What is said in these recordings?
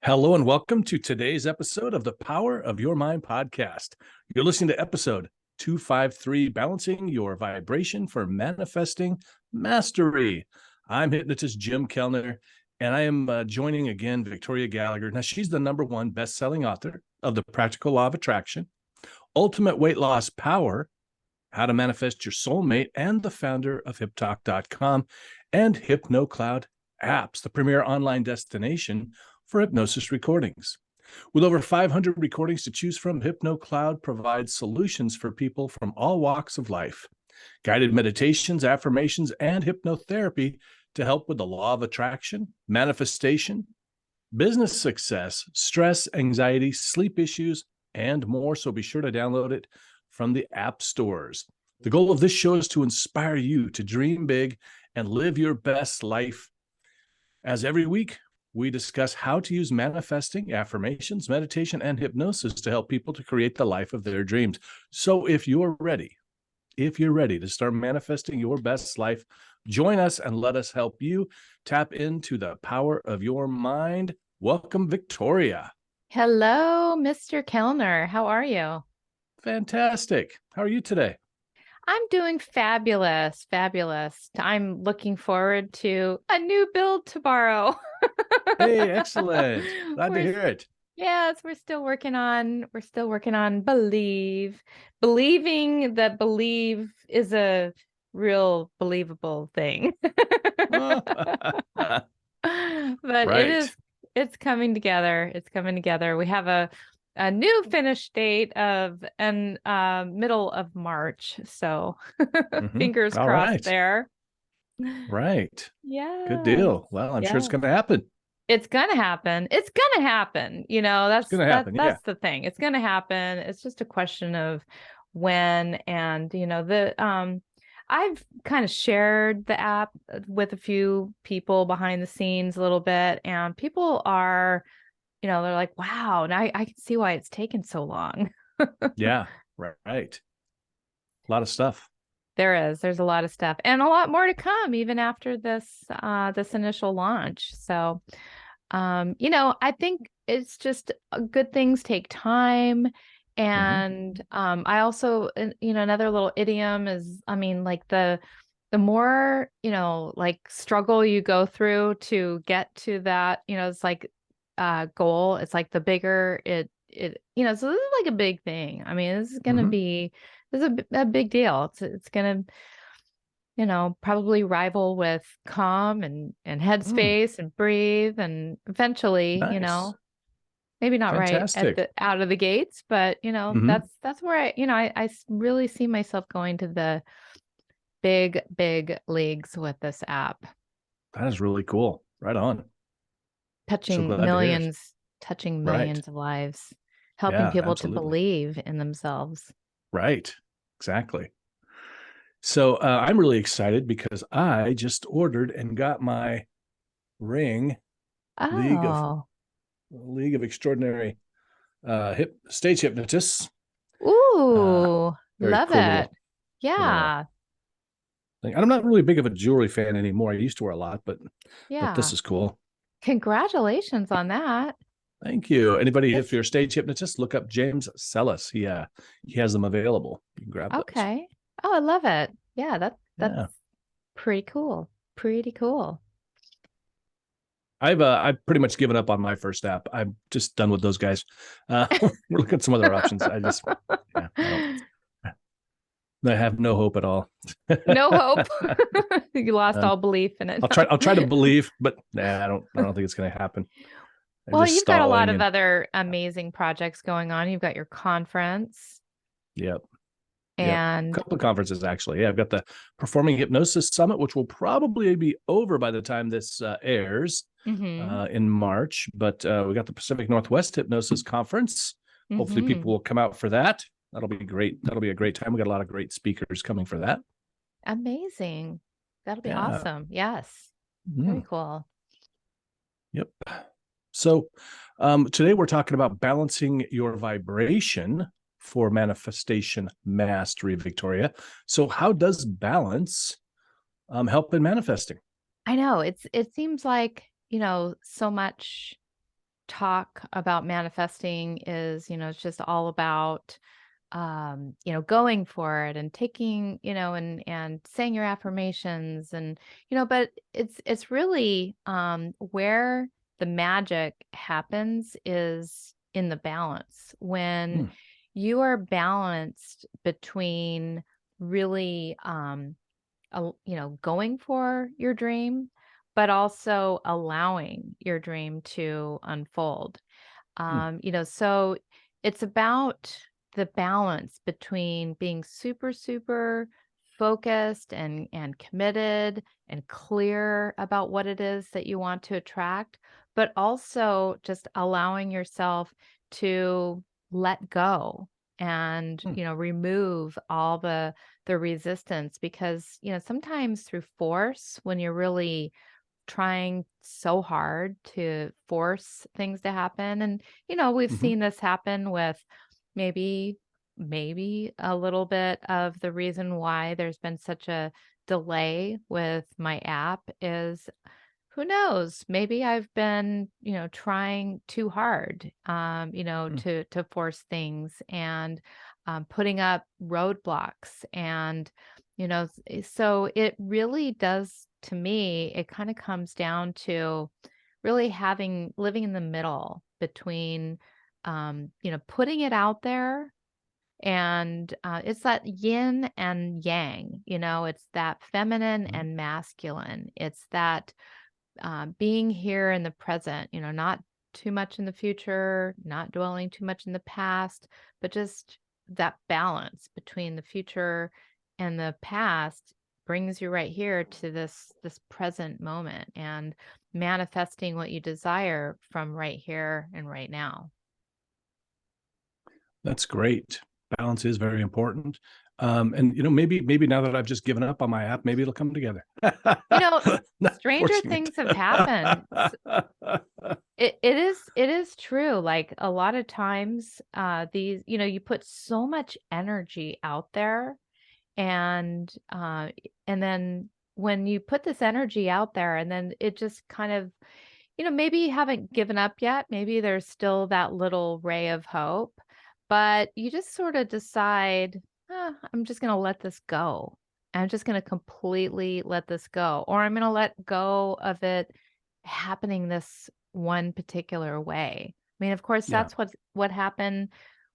Hello and welcome to today's episode of the Power of Your Mind podcast. You're listening to episode 253, Balancing Your Vibration for Manifesting Mastery. I'm hypnotist Jim Kellner, and I am joining again Victoria Gallagher. Now, she's the #1 best-selling author of The Practical Law of Attraction, Ultimate Weight Loss Power, How to Manifest Your Soulmate, and the founder of HipTalk.com and HypnoCloud Apps, the premier online destination for hypnosis recordings. With over 500 recordings to choose from, HypnoCloud provides solutions for people from all walks of life, guided meditations, affirmations, and hypnotherapy to help with the law of attraction, manifestation, business success, stress, anxiety, sleep issues, and more. So be sure to download it from the app stores. The goal of this show is to inspire you to dream big and live your best life. As every week, we discuss how to use manifesting, affirmations, meditation, and hypnosis to help people to create the life of their dreams. So if you're ready to start manifesting your best life, join us and let us help you tap into the power of your mind. Welcome, Victoria. Hello, Mr. Kellner. How are you? Fantastic. How are you today? I'm doing fabulous, fabulous. I'm looking forward to a new build tomorrow. Hey, excellent. Glad to hear it. Yes, we're still working on believing that believe is a real believable thing. But Right. it's coming together. It's coming together. We have a new finish date of middle of March. So fingers All crossed right. there. Right. Yeah. Good deal. Well, I'm sure it's Yeah. going to happen. It's gonna happen. It's gonna happen. It's going to happen. Yeah. That's the thing. It's gonna happen. It's just a question of when. And I've kind of shared the app with a few people behind the scenes a little bit, and people are, they're like, wow, now I can see why it's taken so long. Yeah. Right. A lot of stuff. There's a lot of stuff and a lot more to come even after this initial launch. So I think it's just good things take time. And I also, another little idiom is, I mean, like the more, like struggle you go through to get to that, it's like goal, it's like the bigger so this is like a big thing. I mean, this is going to be, this is a big deal. It's going to, probably rival with Calm and Headspace and Breathe, and eventually, Nice. maybe not right at Fantastic. the out of the gates, but that's where I really see myself going to the big leagues with this app, That is really cool. Right on. So touching glad to hear it. millions, touching Right. millions of lives, helping Yeah, people to absolutely. believe in themselves. Right. Exactly. So I'm really excited because I just ordered and got my ring, League of Oh, League of Extraordinary Stage Hypnotists. Uh, ooh, Very love cool it. little Yeah, thing. I'm not really big of a jewelry fan anymore. I used to wear a lot, but this yeah. is cool. Congratulations on that. Thank you. Anybody, if This you're a stage hypnotist, look up James Sellis. He has them available. You can grab those. Okay. Oh, I love it. Yeah, that's Yeah. pretty cool. Pretty cool. I've pretty much given up on my first app. I'm just done with those guys. We're looking at some other options. I have no hope at all. No hope. You lost um, all belief in it. I'll try to believe, but nah, I don't think it's going to happen. I'm Well, just you've got a lot stalling of and other amazing projects going on. You've got your conference yep. Yep. A and couple of conferences actually. Yeah, I've got the Performing Hypnosis Summit, which will probably be over by the time this airs mm-hmm, in March. But we got the Pacific Northwest Hypnosis Conference. Hopefully, mm-hmm. people will come out for that. That'll be great. That'll be a great time. We got a lot of great speakers coming for that. Amazing. That'll be Yeah. awesome. Yes. Very Mm, cool. yep. So today we're talking about balancing your vibration for manifestation mastery, Victoria. So how does balance help in manifesting? I know. It seems like, so much talk about manifesting is, it's just all about, going for it and taking, and saying your affirmations and, but it's really, where the magic happens is in the balance. When Mm, you are balanced between really, going for your dream, but also allowing your dream to unfold. mm, So it's about the balance between being super, super focused and committed and clear about what it is that you want to attract, but also just allowing yourself to let go and, mm, remove all the resistance because, sometimes through force, when you're really trying so hard to force things to happen. And, we've mhm, seen this happen with maybe, maybe a little bit of the reason why there's been such a delay with my app is who knows? Maybe I've been, trying too hard, mm, to force things and putting up roadblocks. And, so it really does, to me, it kind of comes down to really living in the middle between, putting it out there. And it's that yin and yang, it's that feminine mhm, and masculine. It's that being here in the present, not too much in the future, not dwelling too much in the past, but just that balance between the future and the past brings you right here to this present moment and manifesting what you desire from right here and right now. that's great. Balance is very important. And maybe now that I've just given up on my app, maybe it'll come together. You know, Not stranger forcing it. things have happened. It is true. Like a lot of times, these, you put so much energy out there and then when you put this energy out there and then it just kind of, maybe you haven't given up yet. Maybe there's still that little ray of hope, but you just sort of decide, I'm just going to let this go. I'm just going to completely let this go, or I'm going to let go of it happening this one particular way. I mean, of course, Yeah, that's what happened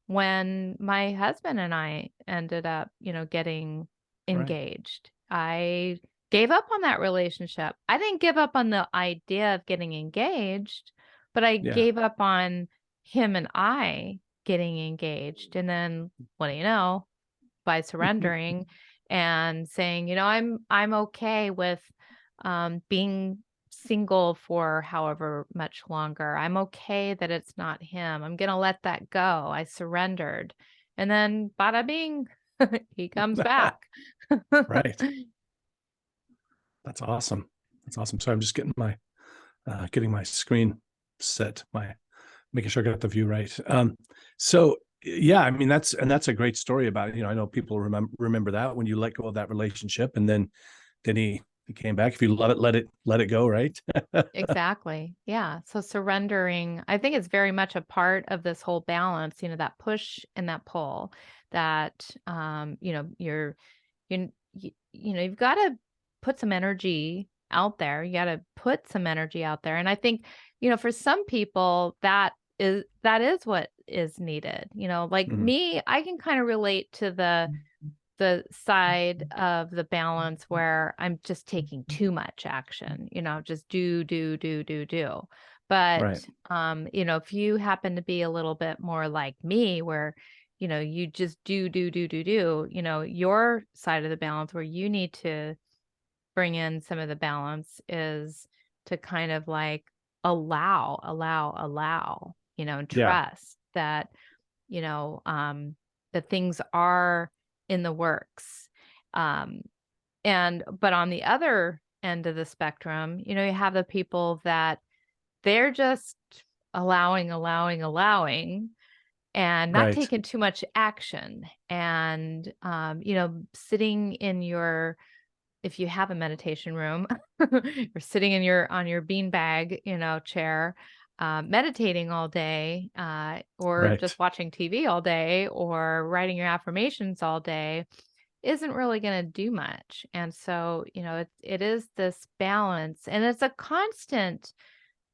when my husband and I ended up, getting right. engaged. I gave up on that relationship. I didn't give up on the idea of getting engaged, but I Yeah. gave up on him and I getting engaged. And then what do you know? By surrendering and saying, I'm okay with being single for however much longer. I'm okay that it's not him. I'm gonna let that go. I surrendered. And then bada bing, he comes back. Right. That's awesome. That's awesome. So I'm just getting my screen set, my making sure I got the view right. So yeah, I mean that's a great story about it. I know people remember that when you let go of that relationship, and then he came back. If you love it, let it go, right? Exactly. Yeah. So surrendering, I think it's very much a part of this whole balance, that push and that pull that, you've got to put some energy out there. You got to put some energy out there. And I think, for some people that is what is needed. Like Mhm. me, I can kind of relate to the side of the balance where I'm just taking too much action, just do. Right. But if you happen to be a little bit more like me where, you just do, your side of the balance where you need to bring in some of the balance is to kind of like allow, and Yeah. trust that that things are in the works. Um, but on the other end of the spectrum, you have the people that they're just allowing, and not Right. taking too much action. And, sitting in your, if you have a meditation room, or sitting in on your beanbag, chair, meditating all day, or Right. just watching TV all day, or writing your affirmations all day isn't really going to do much. And so, it is this balance, and it's a constant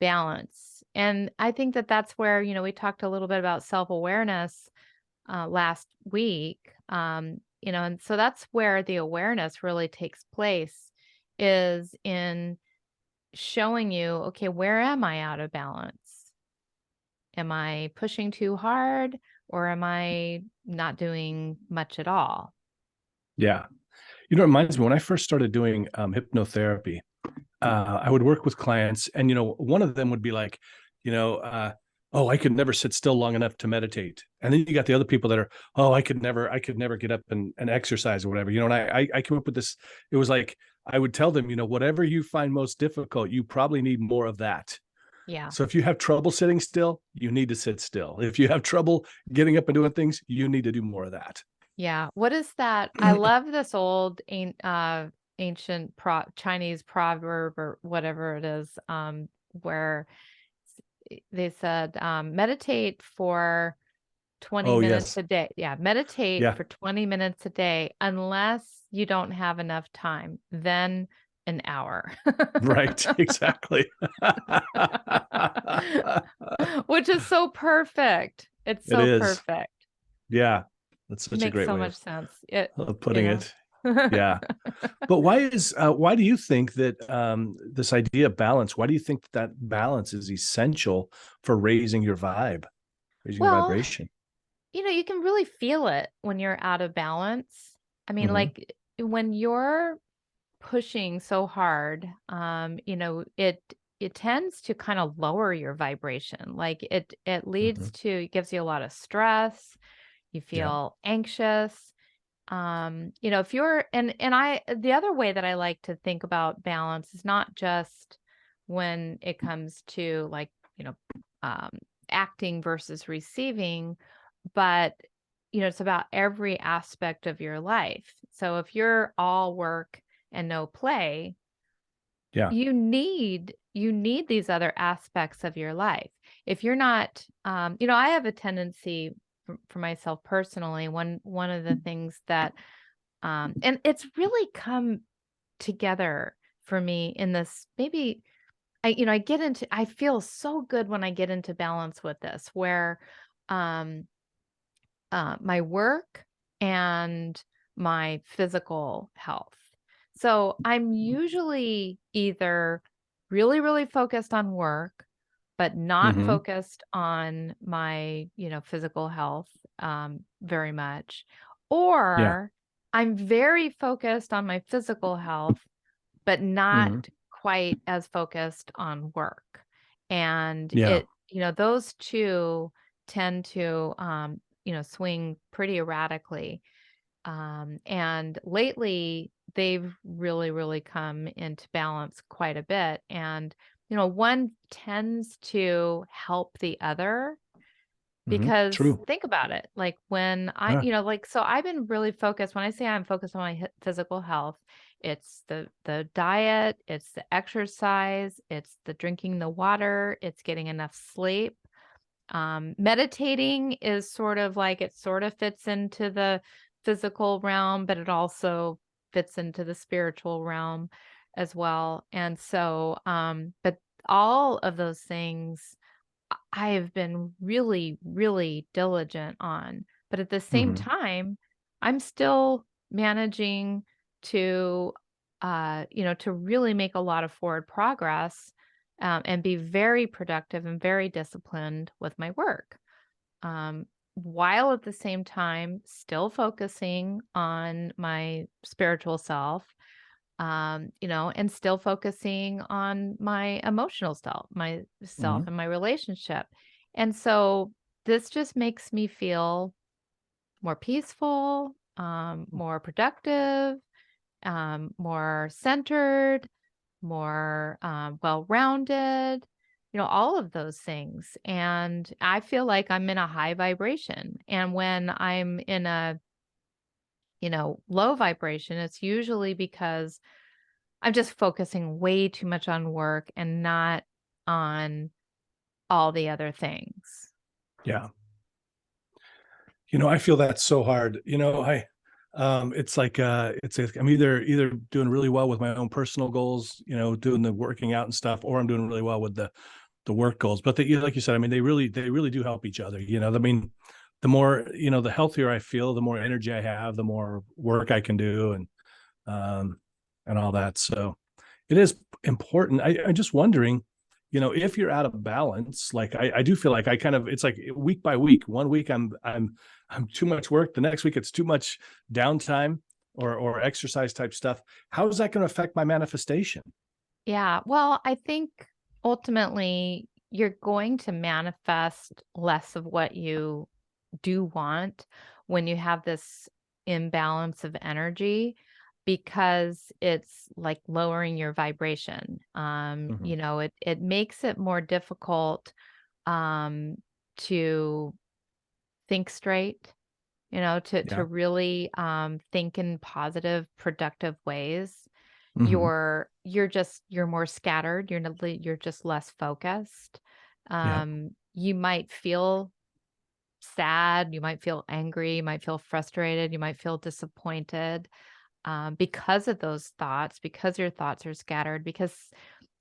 balance. And I think that that's where, we talked a little bit about self-awareness last week. And so that's where the awareness really takes place, is in showing you, okay, where am I out of balance? Am I pushing too hard, or am I not doing much at all? Yeah. It reminds me when I first started doing hypnotherapy, I would work with clients, and one of them would be like, you know, uh, oh, I could never sit still long enough to meditate. And then you got the other people that are, oh, I could never get up and exercise or whatever. And I came up with this. It was like I would tell them, whatever you find most difficult, you probably need more of that. Yeah. So if you have trouble sitting still, you need to sit still. If you have trouble getting up and doing things, you need to do more of that. Yeah. What is that? I love this old ancient Chinese proverb, or whatever it is, where they said, meditate for 20 Oh, minutes yes. a day. Yeah, meditate Yeah. for 20 minutes a day, unless you don't have enough time, then an hour. Right. Exactly. Which is so perfect. It's It so is. perfect. Yeah. That's It such a makes great so way much sense. It, of you putting know. it. Yeah. But why do you think that this idea of balance, why do you think that balance is essential for raising your Well, vibration? you can really feel it when you're out of balance. I mean, Hmm. like, when you're pushing so hard, it tends to kind of lower your vibration. Like, it Hmm. leads to, it gives you a lot of stress. You Yeah. feel anxious. If you're, and I, the other way that I like to think about balance is not just when it comes to, like, you know, um, acting versus receiving, but it's about every aspect of your life. So if you're all work and no play, Yeah. you need these other aspects of your life. If you're not, I have a tendency, for myself personally, one of the things that, and it's really come together for me in this, maybe, I feel so good when I get into balance with this, where, um my work and my physical health. So I'm usually either really, really focused on work, but not Hmm. focused on my, physical health, very much, Yeah. or I'm very focused on my physical health, but not Hmm. quite as focused on work. And Yeah. those two tend to, swing pretty erratically. And lately, they've really, really come into balance quite a bit. And, one tends to help the other, Hmm. because True. think about it. Like, when Yeah. so I've been really focused. When I say I'm focused on my physical health, it's the diet, it's the exercise, it's the drinking the water, it's getting enough sleep. Meditating is sort of like, it sort of fits into the physical realm, but it also fits into the spiritual realm as well. And so, but all of those things I have been really, really diligent on. But at the same Hmm. time, I'm still managing to, to really make a lot of forward progress, and be very productive and very disciplined with my work. While at the same time, still focusing on my spiritual self, and still focusing on my emotional self, Hmm. and my relationship. And so this just makes me feel more peaceful, more productive, more centered, more, well-rounded, all of those things. And I feel like I'm in a high vibration. And when I'm in a, low vibration, it's usually because I'm just focusing way too much on work and not on all the other things. Yeah. I feel that's so hard. It's like I'm either doing really well with my own personal goals, doing the working out and stuff, or I'm doing really well with the work goals. But like you said, I mean, they really do help each other. I mean, the more, the healthier I feel, the more energy I have, the more work I can do, um and all that. So it is important. I'm just wondering, if you're out of balance, like I do feel like I kind of, it's like week by week. One week I'm too much work. The next week it's too much downtime or exercise type stuff. How is that going to affect my manifestation? Yeah. Well, I think ultimately you're going to manifest less of what you do want when you have this imbalance of energy, because it's like lowering your vibration. Mhm. It makes it more difficult um to think straight, to Yeah. really think in positive, productive ways. Hmm. You're more scattered. You're just less focused. Yeah. You might feel sad, you might feel angry, you might feel frustrated, you might feel disappointed, because of those thoughts, because your thoughts are scattered. Because,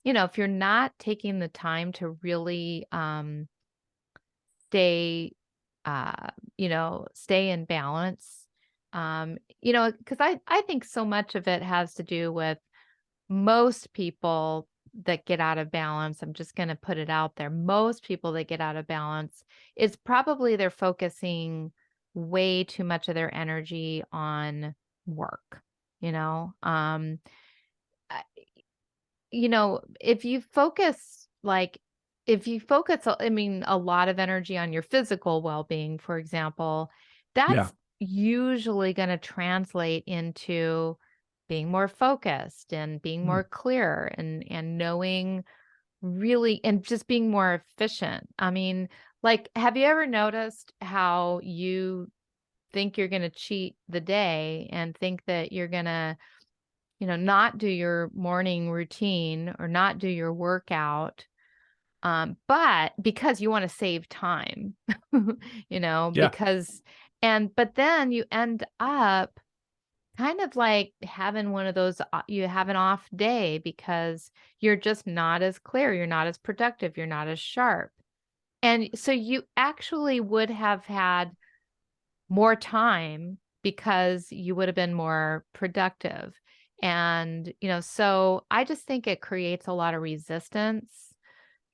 if you're not taking the time to really stay, stay in balance, because I think so much of it has to do with most people that get out of balance. I'm just going to put it out there. Most people that get out of balance, it's probably they're focusing way too much of their energy on work, you know? I- if you focus I mean, a lot of energy on your physical well-being, for example, Yeah. that's usually going to translate into being more focused and being Mm. more clear and knowing really and just being more efficient. I mean, like, have you ever noticed how you think you're going to cheat the day and think that you're going to, not do your morning routine or not do your workout, but because you want to save time, Yeah. because but then you end up kind of like having one of those, you have an off day because you're just not as clear, you're not as productive, you're not as sharp. And so you actually would have had more time because you would have been more productive. And, so I just think it creates a lot of resistance,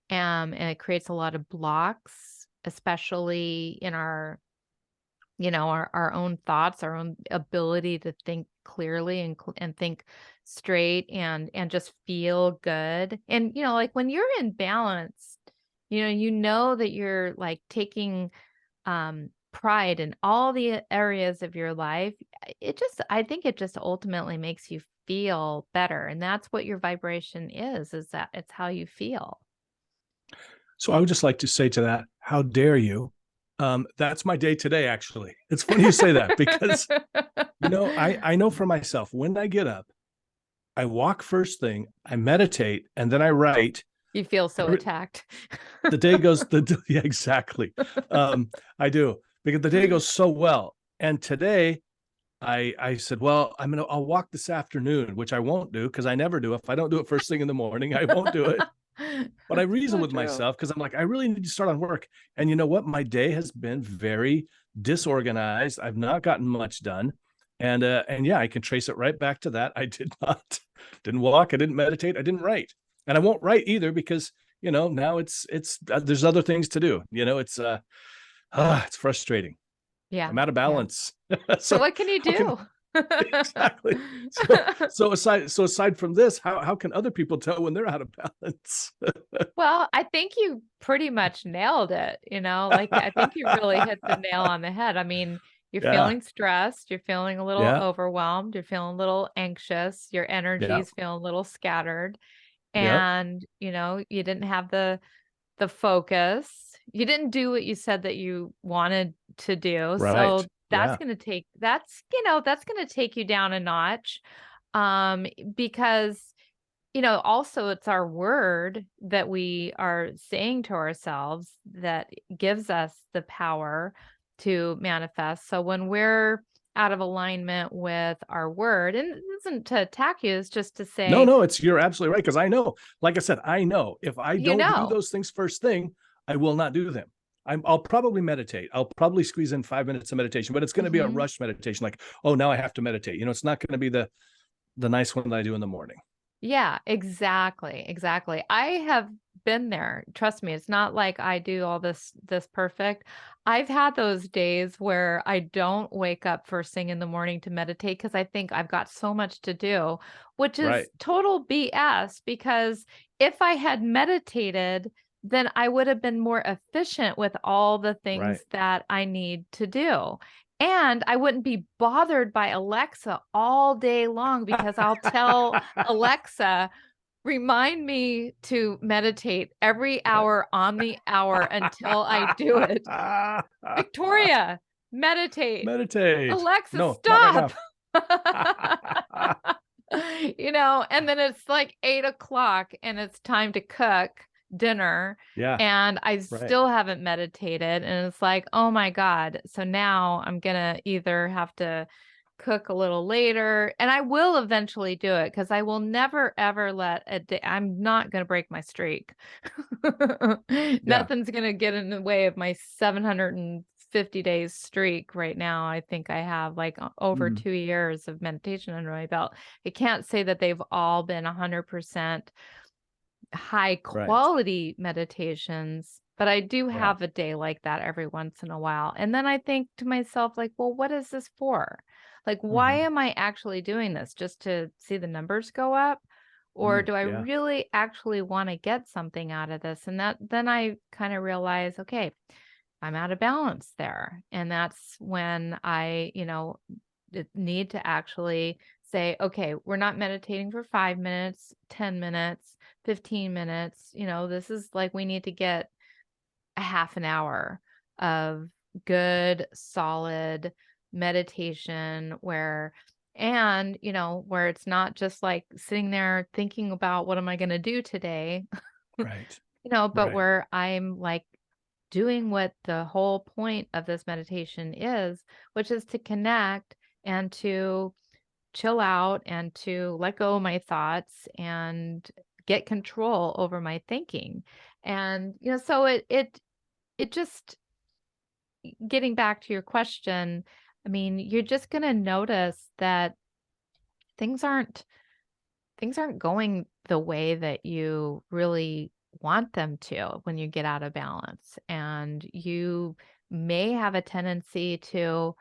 and it creates a lot of blocks, especially in our own thoughts, our own ability to think clearly and think straight and just feel good. And like when you're in balance, that you're like taking pride in all the areas of your life. I think it just ultimately makes you feel better, and that's what your vibration is that it's how you feel. So I would just like to say to that, how dare you? That's my day today, actually. It's funny you say that because, I know for myself, when I get up, I walk first thing, I meditate, and then I write. You feel so Every, attacked. the day goes, yeah, exactly. I do, because the day goes so well. And today I said, well, I'll walk this afternoon, which I won't do because I never do. If I don't do it first thing in the morning, I won't do it. But I reason So with true. myself because I'm like, I really need to start on work. And you know what? My day has been very disorganized. I've not gotten much done. And yeah, I can trace it right back to that. I didn't walk, I didn't meditate, I didn't write. And I won't write either because, now it's there's other things to do. It's frustrating. Yeah. I'm out of Yeah. balance. So So what can you how can do? exactly. So aside from this, how can other people tell when they're out of balance? Well, I think you pretty much nailed it, like I think you really hit the nail on the head. I mean, you're Yeah. feeling stressed, you're feeling a little Yeah. overwhelmed, you're feeling a little anxious, your energy Yeah. is feeling a little scattered, Yep. and you didn't have the focus. You didn't do what you said that you wanted to do. Right. So Yeah. that's going to take you down a notch, because also it's our word that we are saying to ourselves that gives us the power to manifest. So when we're out of alignment with our word, and it isn't to attack you, it's just to No, say, no, you're absolutely right. Because I know, like I said, I know if I you don't do know, those things first thing, I will not do them. I'll probably meditate. I'll probably squeeze in 5 minutes of meditation, but it's going to be a mhm. rush meditation. Like, oh, now I have to meditate. It's not going to be the nice one that I do in the morning. Yeah, exactly. Exactly. I have been there. Trust me, it's not like I do all this perfect. I've had those days where I don't wake up first thing in the morning to meditate because I think I've got so much to do, which Right, is total BS because if I had meditated, then I would have been more efficient with all the right. things that I need to do. And I wouldn't be bothered by Alexa all day long because I'll tell Alexa, remind me to meditate every hour on the hour until I do it. Victoria, meditate. Meditate. Alexa, No, not right stop. now. And then it's like 8 o'clock and it's time to cook dinner. Yeah, And I right. still haven't meditated. And it's like, oh my God. So now I'm going to either have to cook a little later, and I will eventually do it because I will never ever let a day. I'm not going to break my streak. Yeah. Nothing's going to get in the way of my 750 days streak right now. I think I have like over Mhm. 2 years of meditation under my belt. I can't say that they've all been 100% high Right. quality meditations, but I do Yeah. have a day like that every once in a while. And then I think to myself, like, well, what is this for? Like, why Mhm. am I actually doing this? Just to see the numbers go up? Or do I Yeah. really actually want to get something out of this? And then I kind of realize, okay, I'm out of balance there. And that's when I, need to actually say, okay, we're not meditating for 5 minutes, 10 minutes, 15 minutes. This is like we need to get a half an hour of good, solid meditation where it's not just like sitting there thinking about what am I going to do today, Right. but Right. where I'm like doing what the whole point of this meditation is, which is to connect and to chill out and to let go of my thoughts and get control over my thinking. And so it just getting back to your question, I mean, you're just going to notice that things aren't things aren't going the way that you really want them to when you get out of balance. And you may have a tendency to,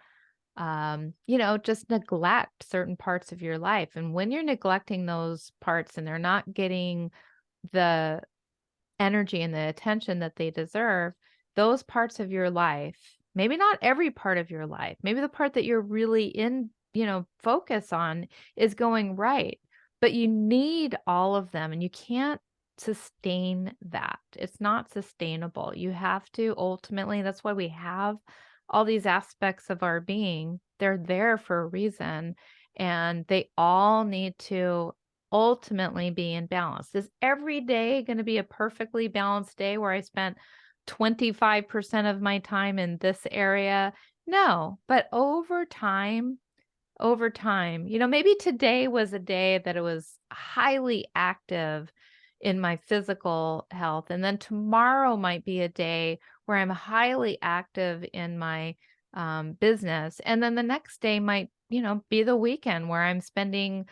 just neglect certain parts of your life. And when you're neglecting those parts and they're not getting the energy and the attention that they deserve, those parts of your life, maybe not every part of your life, maybe the part that you're really in, focus on is going right, but you need all of them and you can't sustain that. It's not sustainable. You have to ultimately, that's why we have all these aspects of our being. They're there for a reason and they all need to ultimately be in balance. Is every day going to be a perfectly balanced day where I spent 25% of my time in this area? No, but over time, maybe today was a day that it was highly active in my physical health. And then tomorrow might be a day where I'm highly active in my business. And then the next day might, be the weekend where I'm spending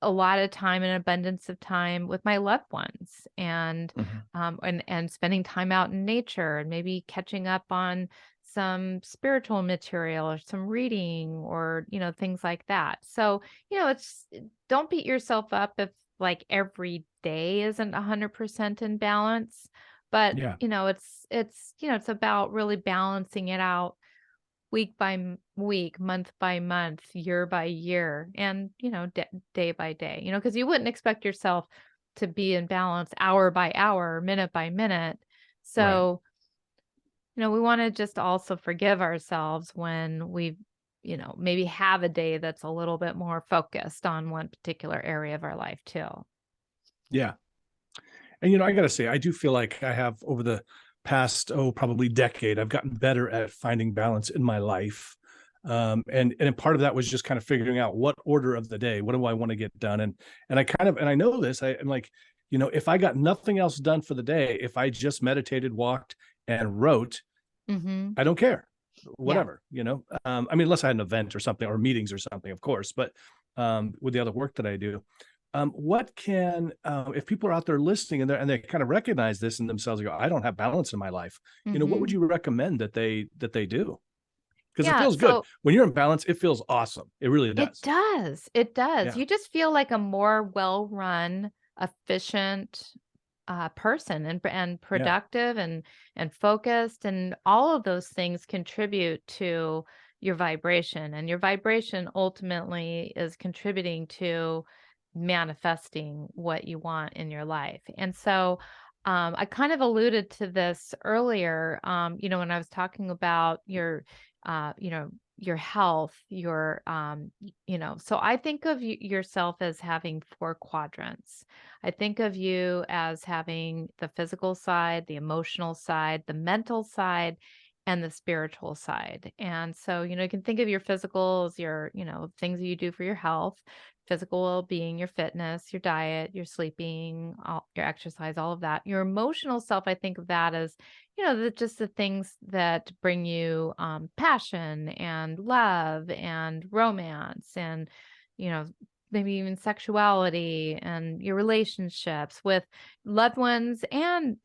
a lot of time and abundance of time with my loved ones Mhm. and spending time out in nature and maybe catching up on some spiritual material or some reading or things like that. So it's don't beat yourself up if like every day isn't 100% in balance, but Yeah. it's about really balancing it out week by week, month by month, year by year, and day by day. Because you wouldn't expect yourself to be in balance hour by hour, minute by minute. Right. So, we want to just also forgive ourselves when we, maybe have a day that's a little bit more focused on one particular area of our life too. Yeah. And, I got to say, I do feel like I have over the past, probably decade, I've gotten better at finding balance in my life. And part of that was just kind of figuring out what order of the day, what do I want to get done? And I know this, I'm like, if I got nothing else done for the day, if I just meditated, walked and wrote, Mm-hmm. I don't care, Yeah. whatever, I mean, unless I had an event or something or meetings or something, of course, but with the other work that I do, what can, if people are out there listening and they kind of recognize this in themselves, go, I don't have balance in my life. What would Mm-hmm. you recommend that they do? Because it Yeah. feels good So when you're in balance. It feels awesome. It really it does. does. It does. Yeah. You just feel like a more well-run, efficient person and Yeah. productive and focused, and all of those things contribute to your vibration, and your vibration ultimately is contributing to manifesting what you want in your life. And so I kind of alluded to this earlier, when I was talking about uh, you know your health, so I think of yourself as having four quadrants. I think of you as having the physical side, the emotional side, the mental side, and the spiritual side. And so, you can think of your physical as your, things that you do for your health, physical well-being, your fitness, your diet, your sleeping, your exercise, all of that. Your emotional self, I think of that as, just the things that bring you passion and love and romance and, you know, maybe even sexuality and your relationships with loved ones and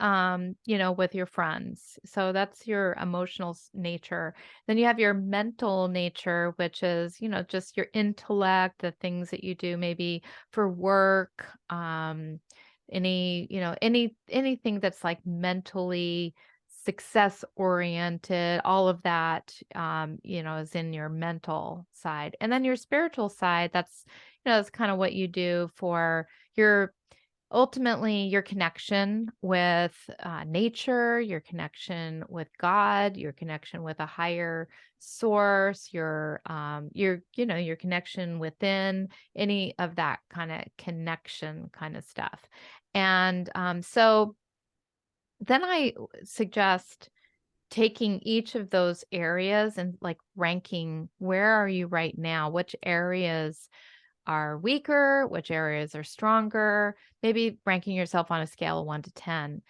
with your friends. So that's your emotional nature. Then you have your mental nature, which is, just your intellect, the things that you do maybe for work, anything that's like mentally success oriented, all of that, is in your mental side. And then your spiritual side, that's kind of what you do for your ultimately your connection with nature, your connection with God, your connection with a higher source, your connection within, any of that kind of connection kind of stuff. And so then I suggest taking each of those areas and like ranking, where are you right now? Which areas are weaker, which areas are stronger, maybe ranking yourself on a scale of 1 to 10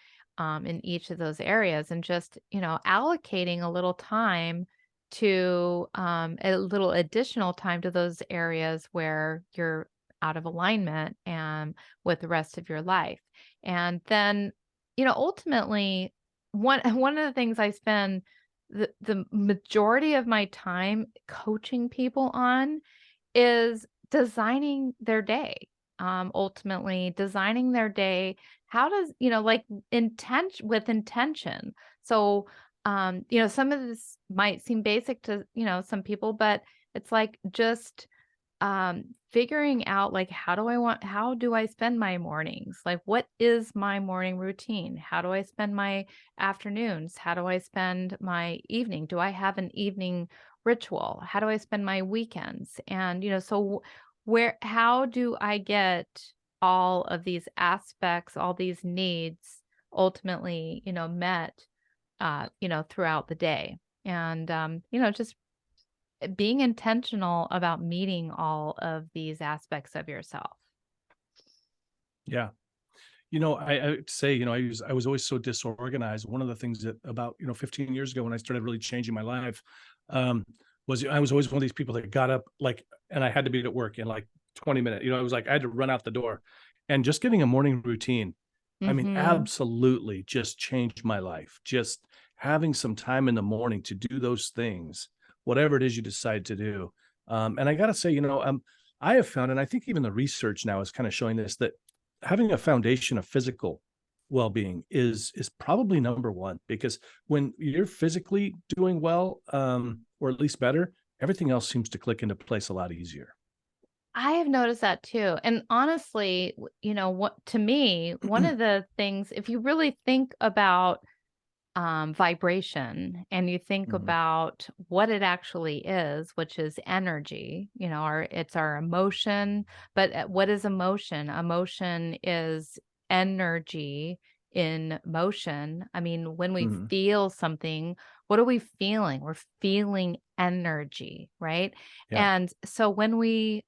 in each of those areas, and just, allocating a little time to a little additional time to those areas where you're out of alignment and with the rest of your life. And then, ultimately, one of the things I spend the majority of my time coaching people on is designing their day. Ultimately designing their day. How does, like with intention. So, some of this might seem basic to, some people, but it's like just figuring out like how do I spend my mornings? Like what is my morning routine? How do I spend my afternoons? How do I spend my evening? Do I have an evening ritual? How do I spend my weekends? And so how do I get all of these aspects, all these needs ultimately, met throughout the day? And just being intentional about meeting all of these aspects of yourself. Yeah. I would say, I was always so disorganized. One of the things that about, 15 years ago when I started really changing my life, um, was I was always one of these people that got up like, and I had to be at work in like 20 minutes. It was like I had to run out the door, and just getting a morning routine, I mean, Mhm. absolutely just changed my life. Just having some time in the morning to do those things, whatever it is you decide to do. And I got to say, I have found, and I think even the research now is kind of showing this, that having a foundation of physical well-being is probably number one, because when you're physically doing well, or at least better, everything else seems to click into place a lot easier. I have noticed that too. And honestly, what to me, one of the things, if you really think about vibration and you think Mhm. about what it actually is, which is energy, it's our emotion. But what is emotion? Emotion is energy in motion. I mean, when we Mhm. feel something, what are we feeling? We're feeling energy, right? Yeah. And so when we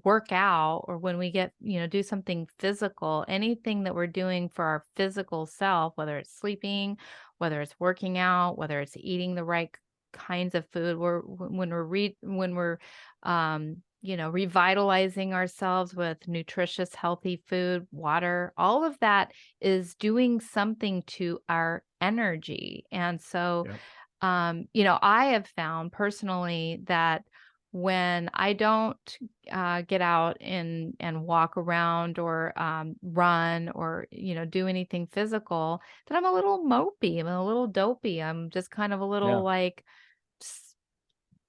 work out, or when we get, do something physical, anything that we're doing for our physical self, whether it's sleeping, whether it's working out, whether it's eating the right kinds of food, when we're revitalizing ourselves with nutritious, healthy food, water, all of that is doing something to our energy. And so, Yeah. I have found personally that when I don't get out and walk around, or run, or do anything physical, that I'm a little mopey, I'm a little dopey, I'm just kind of a little Yeah. like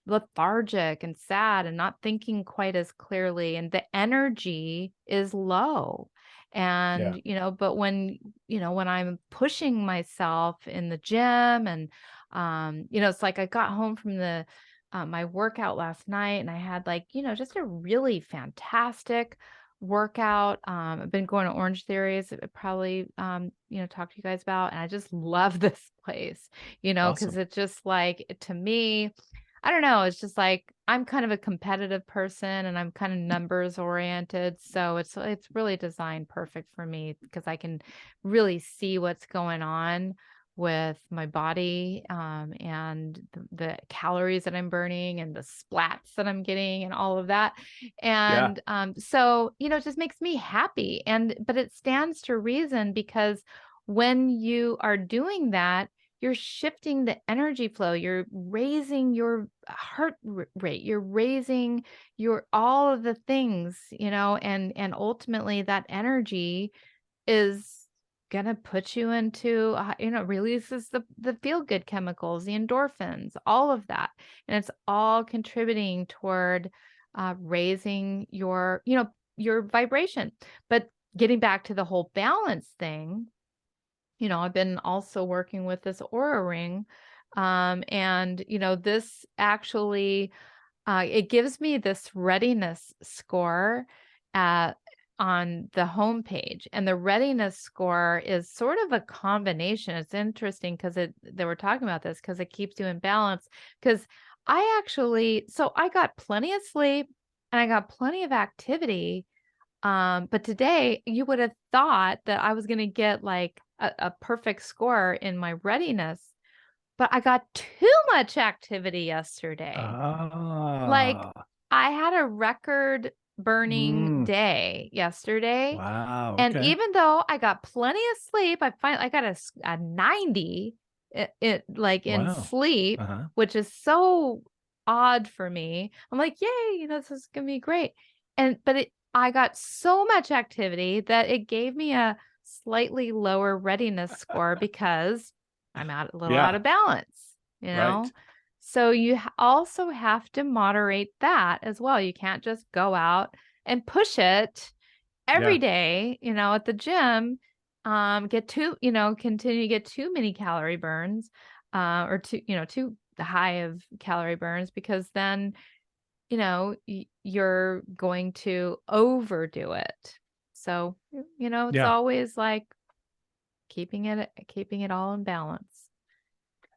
lethargic and sad and not thinking quite as clearly, and the energy is low. Yeah. And but when I'm pushing myself in the gym, and it's like I got home from the my workout last night, and I had, like, just a really fantastic workout. I've been going to Orange Theories, probably talked to you guys about, and I just love this place, because Awesome. it's just like, to me, I don't know, it's just like I'm kind of a competitive person, and I'm kind of numbers oriented, so it's really designed perfect for me, because I can really see what's going on with my body, and the calories that I'm burning, and the splats that I'm getting, and all of that. Yeah. And so it just makes me happy, but it stands to reason, because when you are doing that, you're shifting the energy flow, you're raising your rate, you're raising your all of the things, and ultimately that energy is gonna put you into, releases the feel good chemicals, the endorphins, all of that, and it's all contributing toward raising your vibration. But getting back to the whole balance thing, I've been also working with this Aura Ring. And, this actually, it gives me this readiness score uh, on the homepage. And the readiness score is sort of a combination. It's interesting because they were talking about this, because it keeps you in balance. Because I got plenty of sleep, and I got plenty of activity, but today you would have thought that I was going to get like a perfect score in my readiness, but I got too much activity yesterday. Like, Ah. I had a record burning Mm. day yesterday. Wow. And Okay. even though I got plenty of sleep, I got a 90 like in Wow. sleep, Uh-huh. which is so odd for me. I'm like, yay, this is gonna be great. But I got so much activity that it gave me a slightly lower readiness score, because I'm a little out Yeah. of balance, Right. So you also have to moderate that as well. You can't just go out and push it every Yeah. day, at the gym, get continue to get too many calorie burns, or too high of calorie burns, because then, you're going to overdo it. So, it's Yeah. always like keeping it all in balance.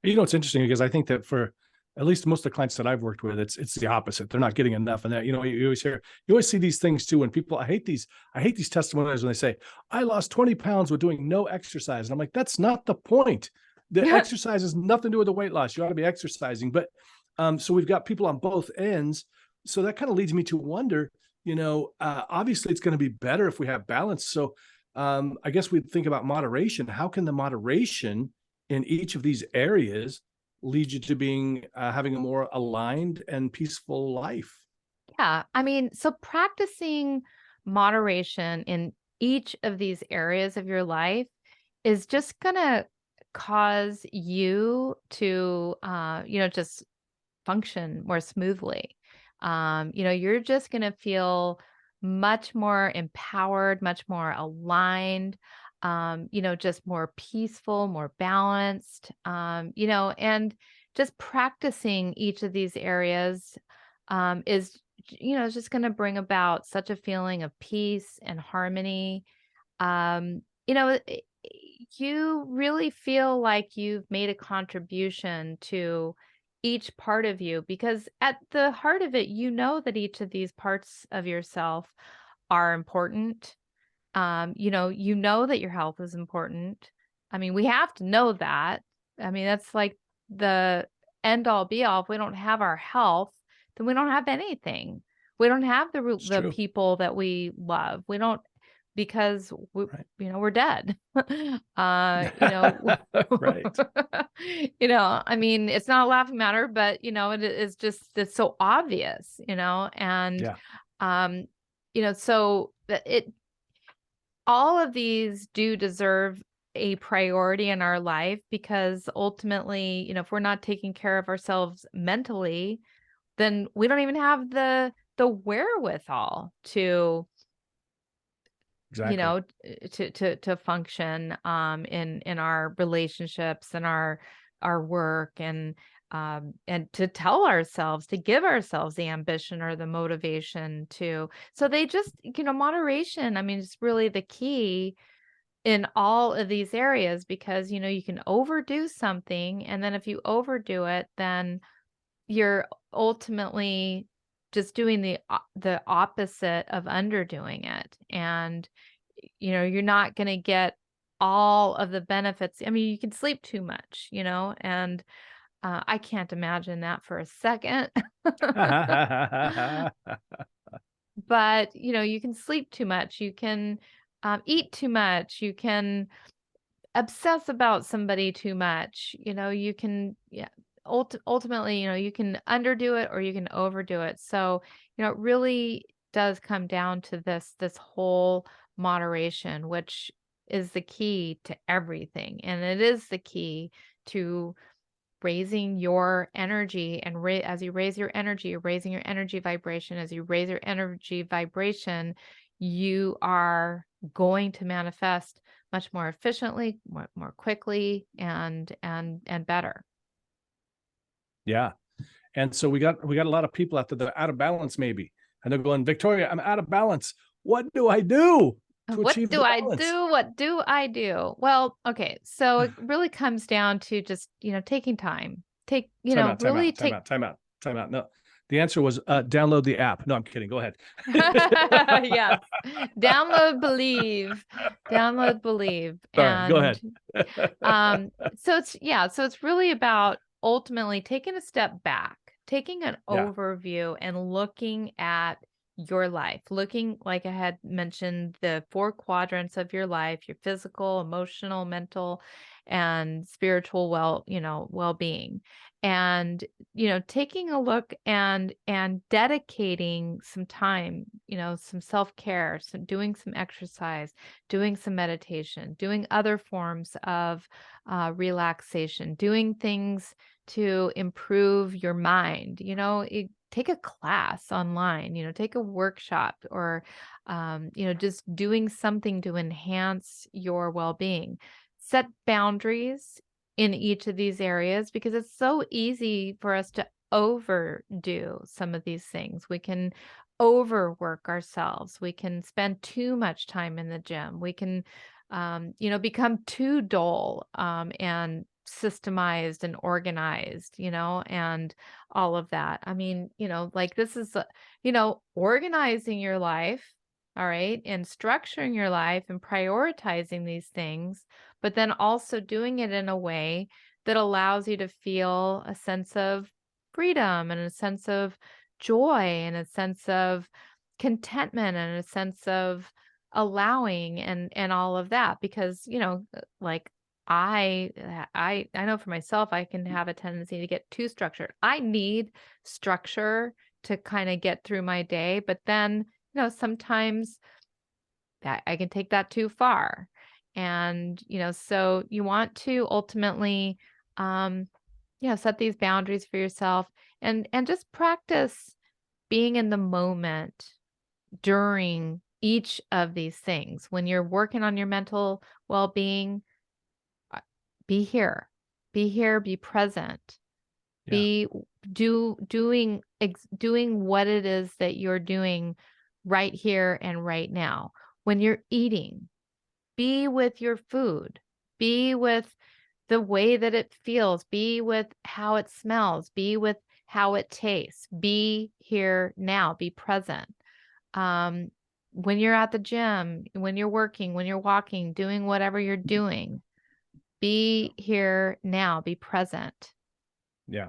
It's interesting because I think that for at least most of the clients that I've worked with, it's the opposite. They're not getting enough. And that, you always see these things too. When people, I hate these testimonials when they say, I lost 20 pounds with doing no exercise. And I'm like, that's not the point. The exercise has nothing to do with the weight loss. You ought to be exercising. But so we've got people on both ends. So that kind of leads me to wonder, obviously it's going to be better if we have balance. So I guess we'd think about moderation. How can the moderation in each of these areas lead you to being having a more aligned and peaceful life? Yeah, I mean, so practicing moderation in each of these areas of your life is just gonna cause you to, just function more smoothly. You're just gonna feel much more empowered, much more aligned, just more peaceful, more balanced, and just practicing each of these areas is just going to bring about such a feeling of peace and harmony. you really feel like you've made a contribution to each part of you, because at the heart of it, that each of these parts of yourself are important. That your health is important. I mean, we have to know that. I mean, that's like the end all be all. If we don't have our health, then we don't have anything. We don't have It's the true. people that we love. We don't, because Right. we're dead. You know, Right. I mean, it's not a laughing matter, but it is just, it's so obvious, and Yeah. um, so it all of these do deserve a priority in our life, because ultimately, if we're not taking care of ourselves mentally, then we don't even have the wherewithal to, Exactly. to function in our relationships and our work, and to tell ourselves, to give ourselves the ambition or the motivation to. So they just, moderation, I mean, it's really the key in all of these areas, because you can overdo something, and then if you overdo it, then you're ultimately just doing the opposite of underdoing it, and you're not going to get all of the benefits. I mean, you can sleep too much, and I can't imagine that for a second. But you can sleep too much, you can eat too much, you can obsess about somebody too much. You can, yeah, ultimately, you can underdo it or you can overdo it. So, it really does come down to this whole moderation, which is the key to everything. And it is the key to raising your energy, and as you raise your energy, you're raising your energy vibration. As you raise your energy vibration, you are going to manifest much more efficiently, more quickly, and better. Yeah. And so we got a lot of people out there that are out of balance, maybe. And they're going, Victoria, I'm out of balance. What do I do to What achieve do the I balance? do? What do I do? Well, okay. So it really comes down to just, taking time. Time out, time Really out, time take. out, time out, time out. No, the answer was download the app. No, I'm kidding. Go ahead. Yes. Download Believe. Download Believe. Sorry, go ahead. And so it's really about ultimately taking a step back, taking an Yeah, overview and looking at your life, looking, like I had mentioned, the four quadrants of your life: your physical, emotional, mental, and spiritual well-being. And taking a look and dedicating some time, some self-care, some doing some exercise, doing some meditation, doing other forms of relaxation, doing things to improve your mind. Take a class online, take a workshop, or just doing something to enhance your well-being. Set boundaries in each of these areas, because it's so easy for us to overdo some of these things. We can overwork ourselves. We can spend too much time in the gym. We can, become too dull, and systemized and organized, and all of that. I mean, like this is, organizing your life, all right, and structuring your life and prioritizing these things, but then also doing it in a way that allows you to feel a sense of freedom and a sense of joy and a sense of contentment and a sense of allowing and all of that. Because like I know for myself, I can have a tendency to get too structured. I need structure to kind of get through my day, but then sometimes that I can take that too far. And so you want to ultimately um set these boundaries for yourself, and just practice being in the moment during each of these things. When you're working on your mental well-being, uh, be here. Be here, be present. yeah, Be doing what it is that you're doing right here and right now. When you're eating, Be with your food. Be with the way that it feels. Be with how it smells. Be with how it tastes. Be here now. Be present. When you're at the gym, when you're working, when you're walking, doing whatever you're doing, be here now. Be present. Yeah.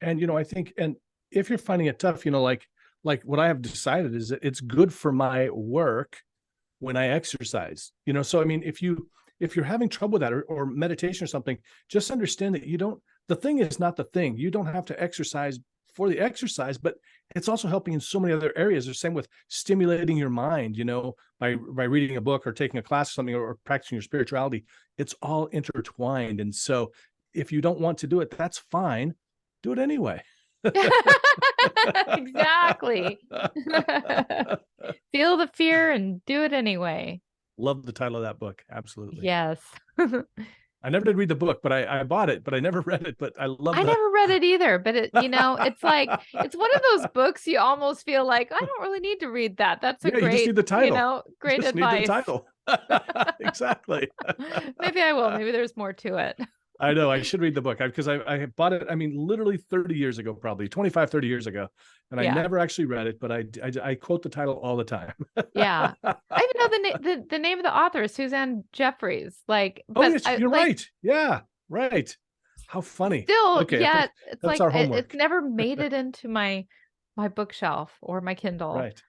And, I think, and if you're finding it tough, like what I have decided is that it's good for my work when I exercise, so I mean, if you're having trouble with that, or meditation or something, just understand that the thing is not the thing. You don't have to exercise for the exercise, but it's also helping in so many other areas. The same with stimulating your mind, by reading a book or taking a class or something, or practicing your spirituality. It's all intertwined. And so if you don't want to do it, that's fine. Do it anyway. Exactly. Feel the fear and do it anyway. Love the title of that book. Absolutely. Yes. I never did read the book, but I bought it, but I never read it. But I never read it either, but it's like, it's one of those books you almost feel like, I don't really need to read that. That's a you just need the title. Great just advice. Need the title. Exactly. Maybe I will. Maybe there's more to it. I know I should read the book because I bought it. I mean, literally 30 years ago, probably 25, 30 years ago. And I never actually read it, but I quote the title all the time. Yeah. I even know the name of the author, Suzanne Jeffries. Like, oh, yes, you're right. Yeah. Right. How funny. Still, okay, yeah, it's that's like our homework. it's never made it into my bookshelf or my Kindle. Right.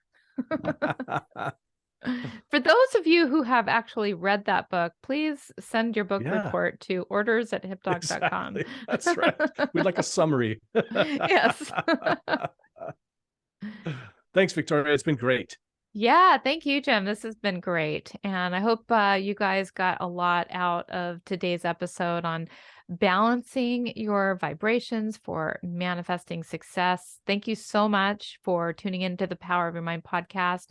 For those of you who have actually read that book, please send your book report to orders@hipdog.com. Exactly. That's right. We'd like a summary. Yes. Thanks, Victoria. It's been great. Yeah, thank you, Jim. This has been great. And I hope you guys got a lot out of today's episode on balancing your vibrations for manifesting success. Thank you so much for tuning into the Power of Your Mind podcast.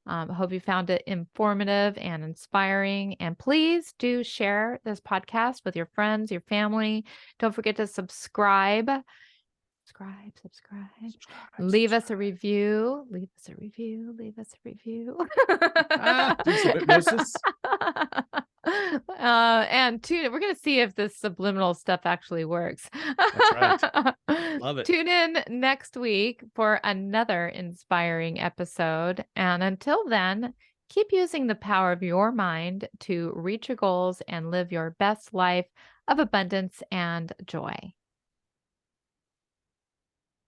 I hope you found it informative and inspiring. And please do share this podcast with your friends, your family. Don't forget to subscribe. Subscribe. Leave us a review. Leave us a review. Leave us a review. Do some hypnosis. And tune in. We're going to see if this subliminal stuff actually works. That's right. Love it. Tune in next week for another inspiring episode. And until then, keep using the power of your mind to reach your goals and live your best life of abundance and joy.